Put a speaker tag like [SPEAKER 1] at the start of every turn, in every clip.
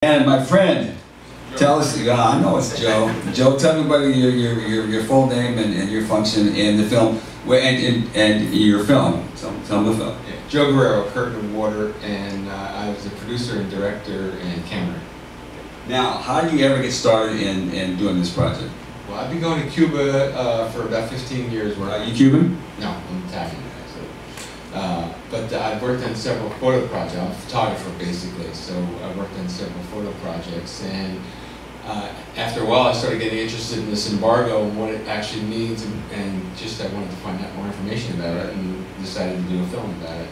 [SPEAKER 1] And my friend, tell us, I know it's Joe. Joe, tell everybody your full name and your function in the film, and your film. Tell them the film.
[SPEAKER 2] Yeah. Joe Guerriero, Curtain and Water, and I was the producer and director and camera.
[SPEAKER 1] Now, how did you ever get started in doing this project?
[SPEAKER 2] Well, I've been going to Cuba for about 15 years.
[SPEAKER 1] Are you Cuban?
[SPEAKER 2] No, I'm Italian. But I've worked on several photo projects. I'm a photographer, basically, so I worked on several photo projects. And after a while, I started getting interested in this embargo and what it actually means, and just I wanted to find out more information about it, and decided to do a film about it.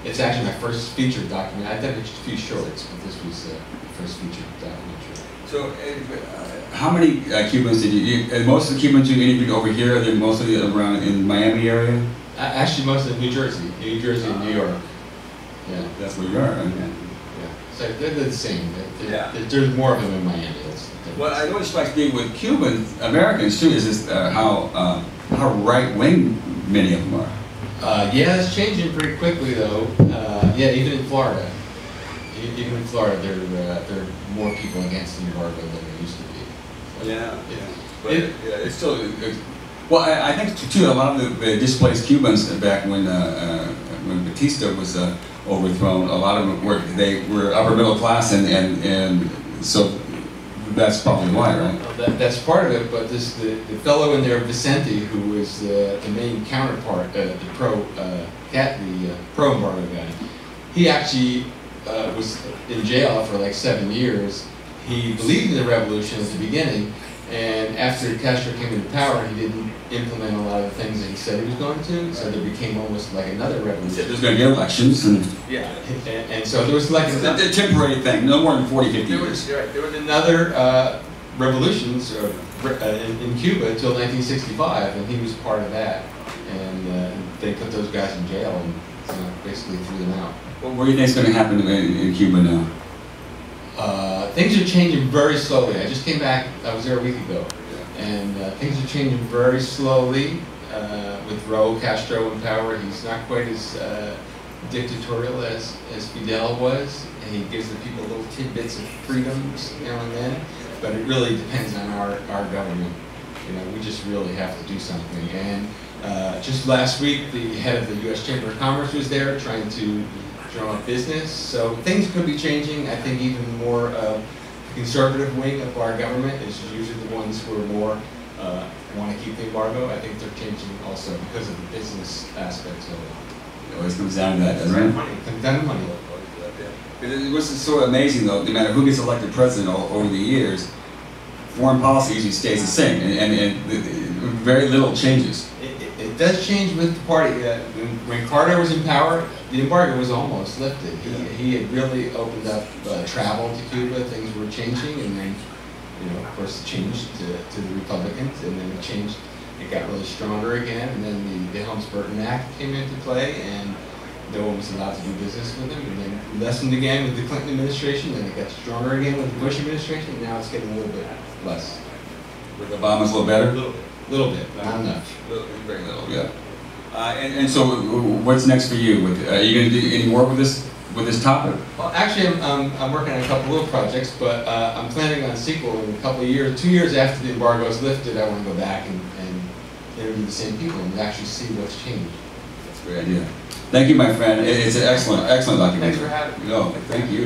[SPEAKER 2] It's actually my first feature documentary. I've done a few shorts, but this was the first feature documentary.
[SPEAKER 1] So, how many Cubans did you? Most of the Cubans you interviewed over here, are they mostly around in the Miami area?
[SPEAKER 2] Actually, most of New Jersey and New York. Yeah,
[SPEAKER 1] that's where you are. Right?
[SPEAKER 2] Yeah, so they're the same. There's more of them in Miami.
[SPEAKER 1] What I always strikes me with Cuban Americans too is this, how right-wing many of them are.
[SPEAKER 2] Yeah, it's changing pretty quickly though. Yeah, even in Florida. Even in Florida, there are more people against the embargo than there used to be.
[SPEAKER 1] But but it's still. Well, I think too a lot of the displaced Cubans back when Batista was overthrown, a lot of them were upper middle class, and so that's probably why, right?
[SPEAKER 2] That's part of it. But the fellow in there, Vicente, who was the main counterpart, the pro embargo guy, he actually was in jail for like 7 years. He believed in the revolution at the beginning, and after Castro came into power, he didn't implement a lot of the things that he said he was going to, so there became almost like another revolution.
[SPEAKER 1] There's going to be elections.
[SPEAKER 2] And so there was like
[SPEAKER 1] a temporary thing, no more than 40, 50 years.
[SPEAKER 2] There was another revolutions in Cuba until 1965, and he was part of that. And they put those guys in jail and basically threw them out.
[SPEAKER 1] Well, what do you think is going to happen in Cuba now?
[SPEAKER 2] Things are changing very slowly. I just came back, I was there a week ago, and things are changing very slowly with Raul Castro in power. He's not quite as dictatorial as Fidel was, and he gives the people little tidbits of freedoms now and then, but it really depends on our government. We just really have to do something. And just last week, the head of the U.S. Chamber of Commerce was there trying to draw up business, so things could be changing. I think even more the conservative wing of our government is usually the ones who are more want to keep the embargo. I think they're changing also because of the business aspects of it.
[SPEAKER 1] It always comes down to that, doesn't it?
[SPEAKER 2] Money. It comes down to money.
[SPEAKER 1] What's so amazing though, no matter who gets elected president over the years, foreign policy usually stays the same, and very little changes.
[SPEAKER 2] It does change with the party. When Carter was in power, the embargo was almost lifted. He had really opened up travel to Cuba. Things were changing, and then, of course, it changed to the Republicans, and then it changed. It got really stronger again, and then the Helms-Burton Act came into play, and no one was allowed to do business with him, and then lessened again with the Clinton administration, then it got stronger again with the Bush administration, and now it's getting a little bit less.
[SPEAKER 1] With Obama's a little better?
[SPEAKER 2] A little bit, not enough.
[SPEAKER 1] Very little, yeah. And so, what's next for you? Are you going to do any more with this topic?
[SPEAKER 2] Well, actually, I'm working on a couple little projects, but I'm planning on a sequel in a couple of years. 2 years after the embargo is lifted, I want to go back and interview the same people and actually see what's changed.
[SPEAKER 1] That's a great idea. Thank you, my friend. It's an excellent documentary.
[SPEAKER 2] Thanks for having me.
[SPEAKER 1] No, thank you.